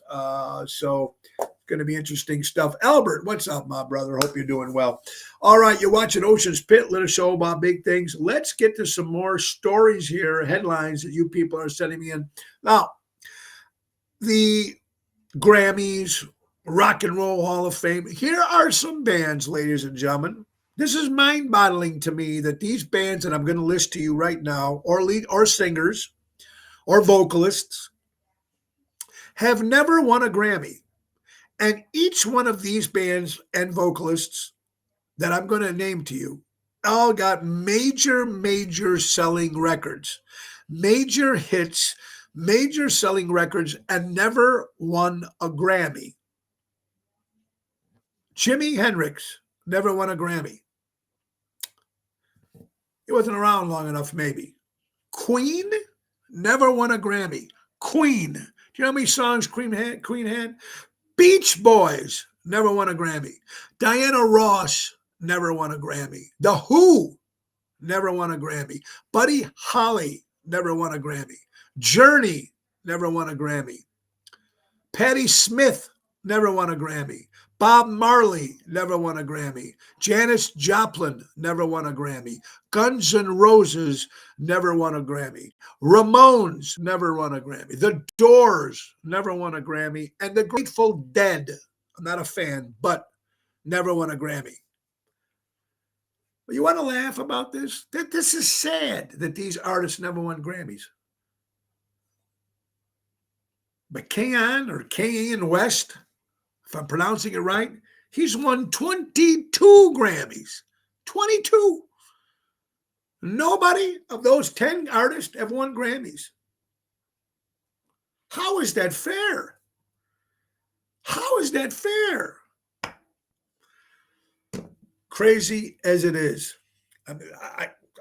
So it's going to be interesting stuff. Albert, what's up, my brother? Hope you're doing well. All right, you're watching Ocean's Pit. Let us show about big things. Let's get to some more stories here, headlines that you people are sending me in. Now, the Grammys, Rock and Roll Hall of Fame. Here are some bands, ladies and gentlemen. This is mind-boggling to me that these bands that I'm going to list to you right now, or singers, or vocalists, have never won a Grammy. And each one of these bands and vocalists that I'm going to name to you all got major selling records, major hits, major selling records, and never won a Grammy. Jimi Hendrix never won a Grammy. He wasn't around long enough, maybe. Queen never won a Grammy. Queen Do you know how many songs Queen had? Beach Boys never won a Grammy. Diana Ross never won a Grammy. The Who never won a Grammy. Buddy Holly never won a Grammy. Journey never won a Grammy. Patti Smith never won a Grammy. Bob Marley never won a Grammy. Janis Joplin never won a Grammy. Guns N' Roses never won a Grammy. Ramones never won a Grammy. The Doors never won a Grammy. And the Grateful Dead, I'm not a fan, but never won a Grammy. But you want to laugh about this? This is sad that these artists never won Grammys. But Kanye West, if I'm pronouncing it right, he's won 22 Grammys. 22. Nobody of those 10 artists have won Grammys. How is that fair? How is that fair? Crazy as it is. I mean,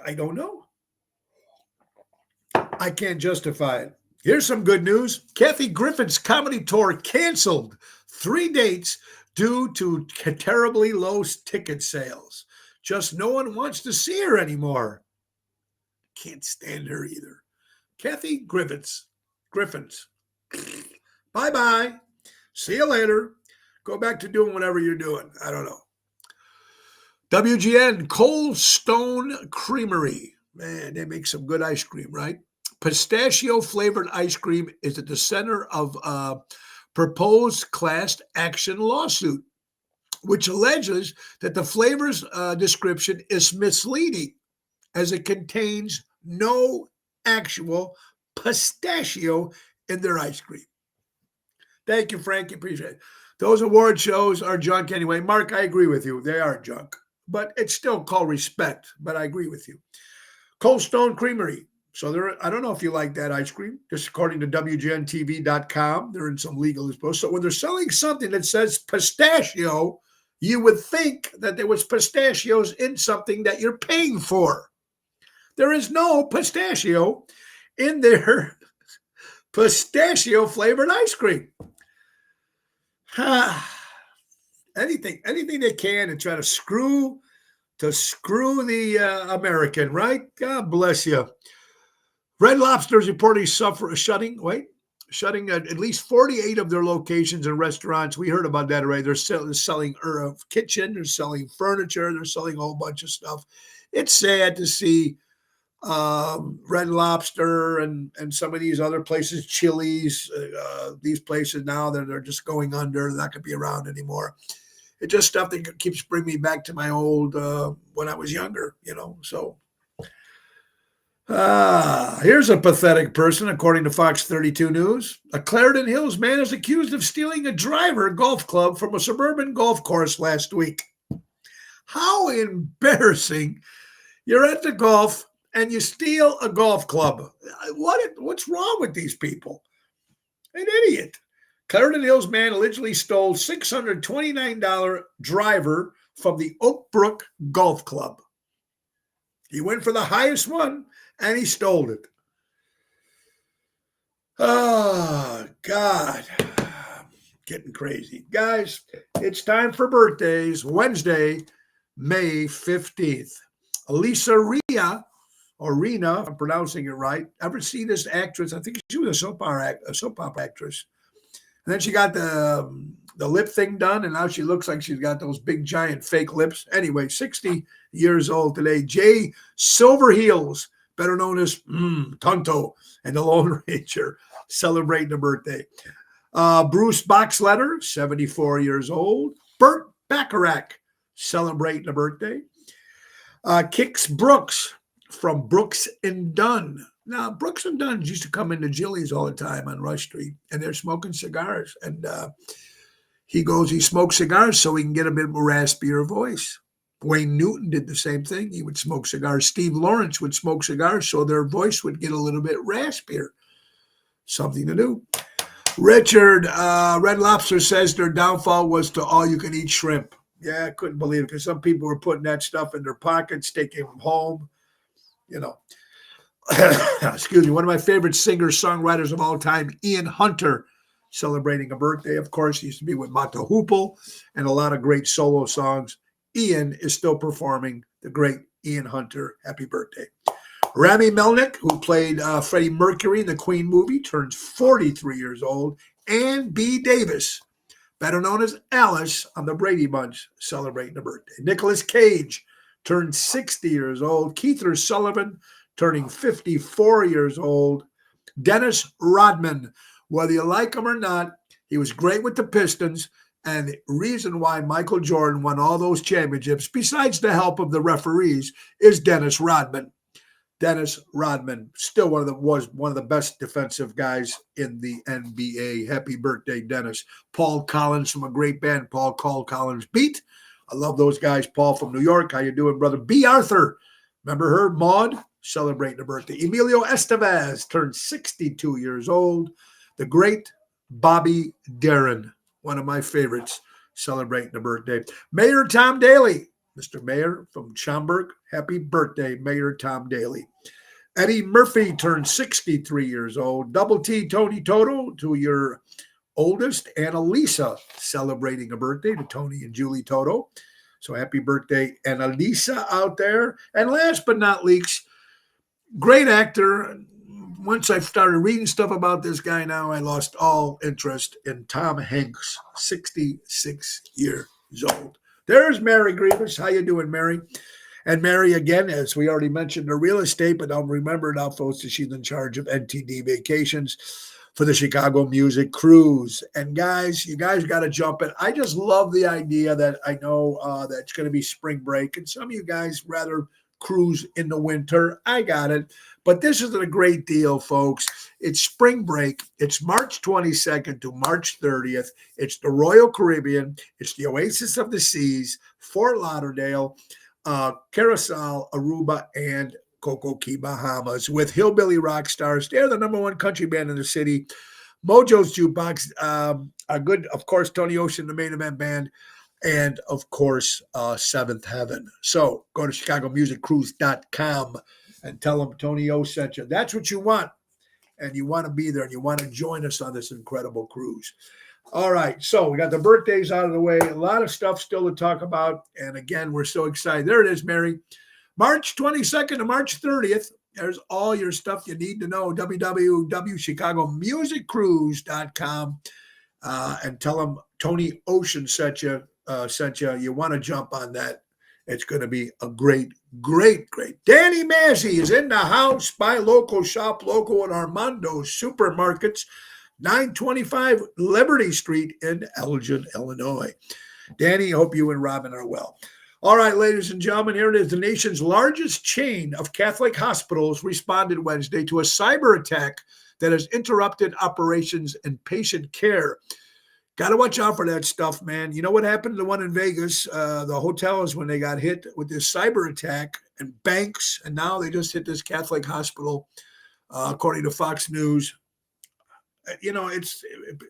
I don't know. I can't justify it. Here's some good news. Kathy Griffin's comedy tour canceled 3 dates due to terribly low ticket sales. Just no one wants to see her anymore. Can't stand her either. Kathy Griffins. Bye-bye. See you later. Go back to doing whatever you're doing. I don't know. WGN Cold Stone Creamery. Man, they make some good ice cream, right? Pistachio-flavored ice cream is at the center of a proposed class action lawsuit, which alleges that the flavor's description is misleading as it contains no actual pistachio in their ice cream. Thank you, Frankie. Appreciate it. Those award shows are junk anyway. Mark, I agree with you. They are junk. But it's still called respect. But I agree with you. Cold Stone Creamery. So I don't know if you like that ice cream. Just according to WGNTV.com, they're in some legal dispute. So when they're selling something that says pistachio, you would think that there was pistachios in something that you're paying for. There is no pistachio in their pistachio-flavored ice cream. Anything they can to try to screw the American, right? God bless you. Red Lobster is reportedly shutting at least 48 of their locations and restaurants. We heard about that already. They're selling kitchen, they're selling furniture, they're selling a whole bunch of stuff. It's sad to see Red Lobster and some of these other places, Chili's, these places now they're just going under. They're not going to be around anymore. It's just stuff that keeps bringing me back to my old when I was younger, so. Here's a pathetic person, according to Fox 32 News. A Clarendon Hills man is accused of stealing a driver golf club from a suburban golf course last week. How embarrassing. You're at the golf and you steal a golf club. What's wrong with these people? An idiot. Clarendon Hills man allegedly stole $629 driver from the Oak Brook Golf Club. He went for the highest one, and he stole it. Oh, God. Getting crazy. Guys, it's time for birthdays. Wednesday, May 15th. Elisa Rena, if I'm pronouncing it right. Ever see this actress? I think she was a soap opera actress. And then she got the lip thing done, and now she looks like she's got those big, giant fake lips. Anyway, 60 years old today. Jay Silverheels, better known as Tonto and the Lone Ranger, celebrating a birthday. Bruce Boxletter, 74 years old. Burt Bacharach, celebrating a birthday. Kix Brooks from Brooks and Dunn. Now, Brooks and Dunn used to come into Jilly's all the time on Rush Street, and they're smoking cigars. And he smokes cigars so he can get a bit more raspier voice. Wayne Newton did the same thing. He would smoke cigars. Steve Lawrence would smoke cigars so their voice would get a little bit raspier. Something to do. Richard, Red Lobster says their downfall was to all-you-can-eat shrimp. Yeah, I couldn't believe it because some people were putting that stuff in their pockets, taking them home. excuse me, one of my favorite singers-songwriters of all time, Ian Hunter, celebrating a birthday. Of course, he used to be with Mata Hoople and a lot of great solo songs. Ian is still performing. The great Ian Hunter, happy birthday. Rami Malek, who played Freddie Mercury in the Queen movie, turns 43 years old. Ann B. Davis, better known as Alice on the Brady Bunch, celebrating a birthday. Nicolas Cage turned 60 years old. Keith Sullivan turning 54 years old. Dennis Rodman, whether you like him or not, he was great with the Pistons. And the reason why Michael Jordan won all those championships, besides the help of the referees, is Dennis Rodman. Dennis Rodman, still was one of the best defensive guys in the NBA. Happy birthday, Dennis. Paul Collins from a great band, Paul Collins Beat. I love those guys. Paul from New York. How you doing, brother? B. Arthur. Remember her? Maud, celebrating a birthday. Emilio Estevez turned 62 years old. The great Bobby Darin, one of my favorites, celebrating a birthday. Mayor Tom Daly, Mr. Mayor from Schaumburg, happy birthday, Mayor Tom Daly. Eddie Murphy turned 63 years old. Double T Tony Toto, to your oldest, Annalisa, celebrating a birthday, to Tony and Julie Toto. So happy birthday, Annalisa, out there. And last but not least, great actor. Once I started reading stuff about this guy now, I lost all interest in Tom Hanks, 66 years old. There's Mary Grievous. How you doing, Mary? And Mary, again, as we already mentioned, her real estate, but I'll remember now, folks, that she's in charge of NTD Vacations for the Chicago Music Cruise. And guys, you guys got to jump in. I just love the idea that I know that it's going to be spring break, and some of you guys rather cruise in the winter. I got it. But this is a great deal, folks. It's spring break. It's March 22nd to March 30th. It's the Royal Caribbean. It's the Oasis of the Seas, Fort Lauderdale, Curacao, Aruba, and Coco Key, Bahamas, with Hillbilly Rock Stars. They're the number one country band in the city. Mojo's Jukebox, a good, of course, Tony Ocean, the main event band, and, of course, Seventh Heaven. So go to ChicagoMusicCruise.com and tell them Tony O sent you. That's what you want, and you want to be there, and you want to join us on this incredible cruise. All right, so we got the birthdays out of the way. A lot of stuff still to talk about, and again, we're so excited. There it is, Mary. March 22nd to March 30th. There's all your stuff you need to know. www.ChicagoMusicCruise.com, and tell them Tony Ocean sent you. You want to jump on that. It's going to be a great, great, great. Danny Massey is in the house. Buy local, shop local at Armando's Supermarkets, 925 Liberty Street in Elgin, Illinois. Danny, hope you and Robin are well. All right, ladies and gentlemen, here it is. The nation's largest chain of Catholic hospitals responded Wednesday to a cyber attack that has interrupted operations and patient care. Got to watch out for that stuff, man. You know what happened to the one in Vegas, the hotels, when they got hit with this cyber attack, and banks, and now they just hit this Catholic hospital, according to Fox News. You know,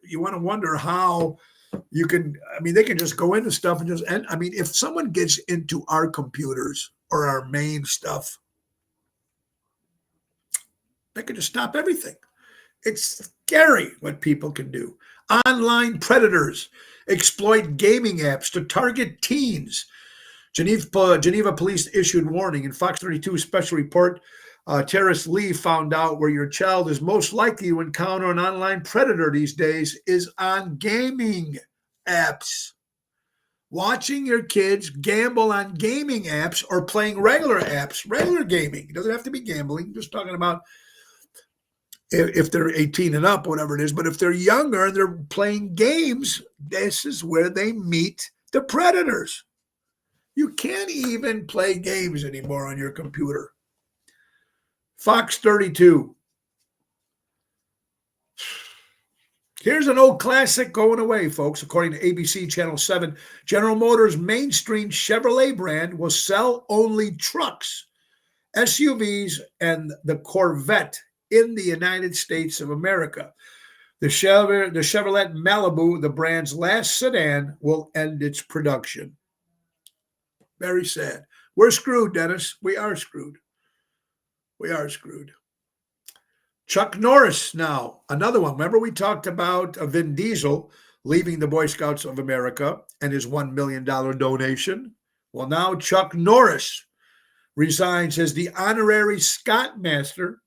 you want to wonder how you can, they can just go into stuff and if someone gets into our computers or our main stuff, they can just stop everything. It's scary what people can do. Online predators exploit gaming apps to target teens. Geneva police issued warning. In Fox 32 special report, Terrace Lee found out where your child is most likely to encounter an online predator these days is on gaming apps. Watching your kids gamble on gaming apps or playing regular apps, regular gaming. It doesn't have to be gambling. Just talking about if they're 18 and up, whatever it is. But if they're younger and they're playing games, this is where they meet the predators. You can't even play games anymore on your computer. Fox 32. Here's an old classic going away, folks. According to ABC Channel 7, General Motors' mainstream Chevrolet brand will sell only trucks, SUVs, and the Corvette in the United States of America. The Chevrolet Malibu, the brand's last sedan, will end its production. Very sad. We're screwed, Dennis. We are screwed. We are screwed. Chuck Norris now, another one. Remember we talked about Vin Diesel leaving the Boy Scouts of America and his $1 million donation? Well, now Chuck Norris resigns as the honorary Scoutmaster,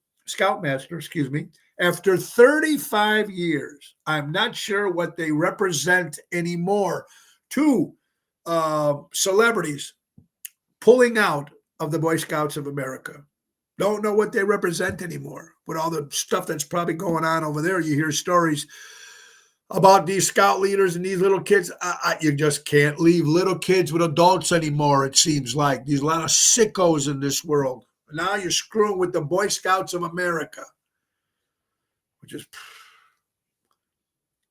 after 35 years. I'm not sure what they represent anymore. Two celebrities pulling out of the Boy Scouts of America. Don't know what they represent anymore. With all the stuff that's probably going on over there, you hear stories about these scout leaders and these little kids. You just can't leave little kids with adults anymore, it seems like. There's a lot of sickos in this world. Now you're screwing with the Boy Scouts of America, which is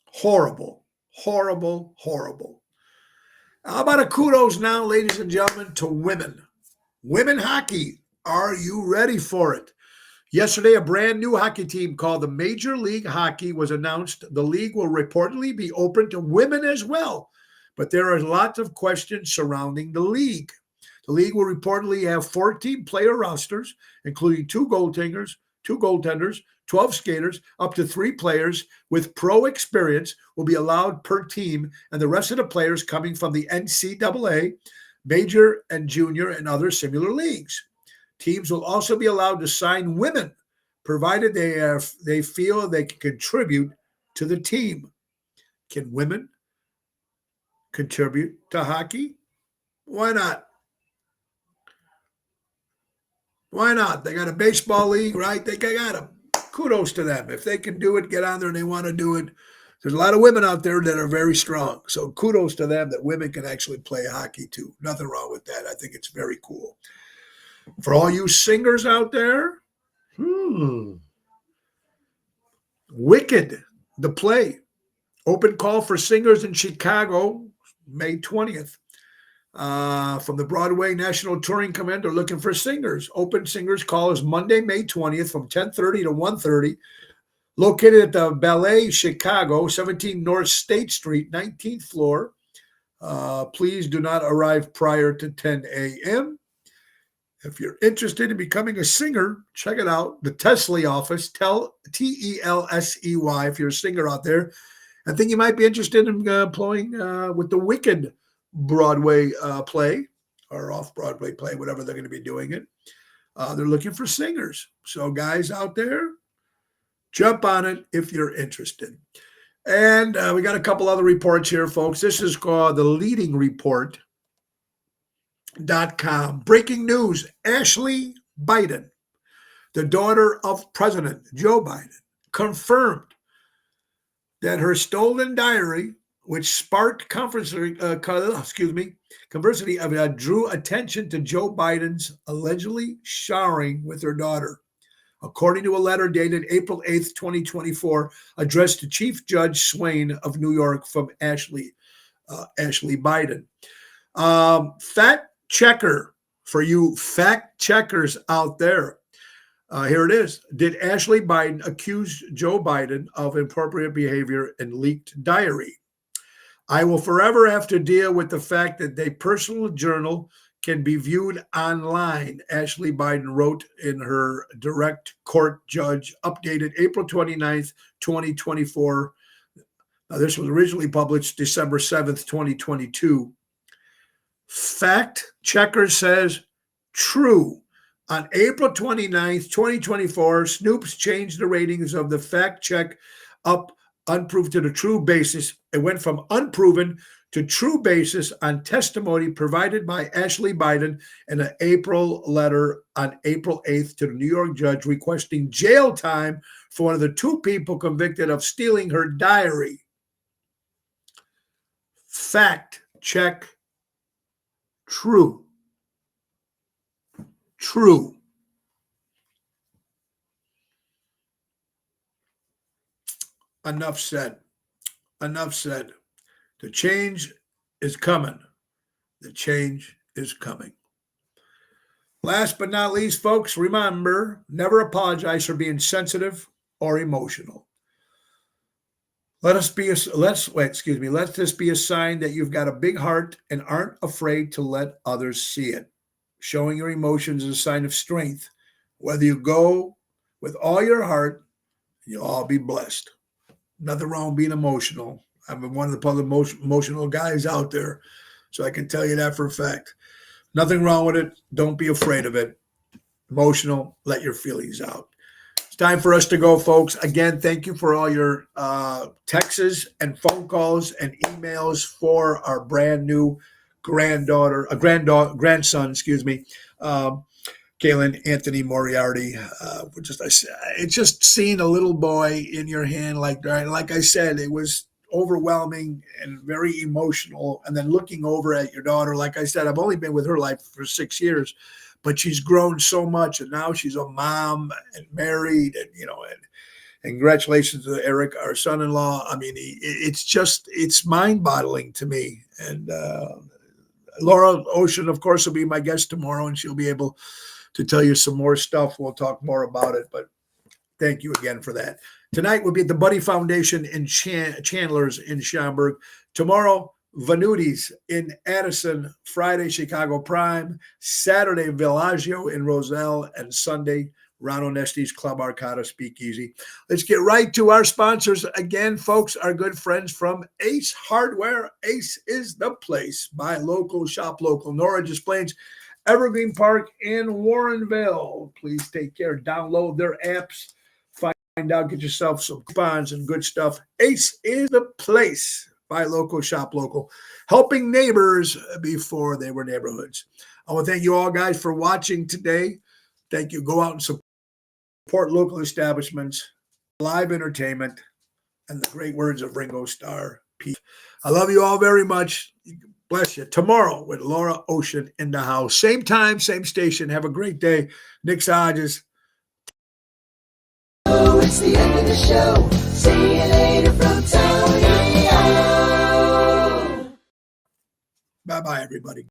horrible, horrible, horrible. How about a kudos now, ladies and gentlemen, to women? Women hockey. Are you ready for it? Yesterday, a brand new hockey team called the Major League Hockey was announced. The league will reportedly be open to women as well, but there are lots of questions surrounding the league. The league will reportedly have 14 player rosters, including 2 goaltenders, 12 skaters, up to 3 players with pro experience will be allowed per team, and the rest of the players coming from the NCAA, major and junior, and other similar leagues. Teams will also be allowed to sign women, provided they feel they can contribute to the team. Can women contribute to hockey? Why not? Why not? They got a baseball league, right? They got them. Kudos to them. If they can do it, get on there and they want to do it. There's a lot of women out there that are very strong. So kudos to them that women can actually play hockey too. Nothing wrong with that. I think it's very cool. For all you singers out there, Wicked, the play. Open call for singers in Chicago, May 20th. From the Broadway National Touring Command, they're looking for singers. Open singers call is Monday, May 20th from 10:30 to 1:30. Located at the Ballet Chicago, 17 North State Street, 19th floor. Please do not arrive prior to 10 a.m. If you're interested in becoming a singer, check it out. The Tesley office, T-E-L-S-E-Y, if you're a singer out there. I think you might be interested in playing with the Wicked Broadway play or off-Broadway play, whatever they're going to be doing it. They're looking for singers. So guys out there, jump on it if you're interested. And we got a couple other reports here, folks. This is called the Leading Report. .com. Breaking news, Ashley Biden, the daughter of President Joe Biden, confirmed that her stolen diary, which sparked controversy, drew attention to Joe Biden's allegedly showering with her daughter. According to a letter dated April 8th, 2024, addressed to Chief Judge Swain of New York from Ashley Biden. Fact checker for you fact checkers out there. Here it is. Did Ashley Biden accuse Joe Biden of inappropriate behavior and leaked diary? I will forever have to deal with the fact that their personal journal can be viewed online, Ashley Biden wrote in her direct court judge, updated April 29th, 2024. Now, this was originally published December 7th, 2022. Fact checker says true. On April 29th, 2024, Snoops changed the ratings of the fact check up unproved to the true basis. It went from unproven to true basis on testimony provided by Ashley Biden in an April letter on April 8th to the New York judge requesting jail time for one of the 2 people convicted of stealing her diary. Fact check. True. True. Enough said. Enough said. The change is coming. The change is coming. Last but not least, folks, remember, never apologize for being sensitive or emotional. Let this be a sign that you've got a big heart and aren't afraid to let others see it. Showing your emotions is a sign of strength. Whether you go with all your heart You'll all be blessed. Nothing wrong with being emotional. I'm one of the public emotional guys out there, so I can tell you that for a fact. Nothing wrong with it. Don't be afraid of it. Emotional, let your feelings out. It's time for us to go, folks. Again, thank you for all your texts and phone calls and emails for our brand new grandson, excuse me, Kalen Anthony Moriarty. It's just seeing a little boy in your hand like that. Like I said, it was overwhelming and very emotional. And then looking over at your daughter, like I said, I've only been with her life for 6 years, but she's grown so much, and now she's a mom and married, and congratulations to Eric, our son-in-law. I mean, it's mind-boggling to me. And Laura Ocean, of course, will be my guest tomorrow, and she'll be able to tell you some more stuff. We'll talk more about it, but thank you again for that. Tonight will be at the Buddy Foundation in Chandler's in Schaumburg. Tomorrow, Venutis in Addison. Friday, Chicago Prime. Saturday, Villaggio in Roselle. And Sunday, Ron Onesti's Club Arcata Speakeasy. Let's get right to our sponsors. Again, folks, our good friends from Ace Hardware. Ace is the place. Buy local, shop local. Norridge Plains, Evergreen Park, and Warrenville. Please take care. Download their apps. Find out, get yourself some coupons and good stuff. Ace is the place. Buy local, shop local. Helping neighbors before they were neighborhoods. I want to thank you all, guys, for watching today. Thank you. Go out and support local establishments, live entertainment, and the great words of Ringo Starr. Peace. I love you all very much. Bless you. Tomorrow with Laura Ocean in the house. Same time, same station. Have a great day. Nick Hodges. Oh, it's the end of the show. See you later from Tony. Bye-bye, everybody.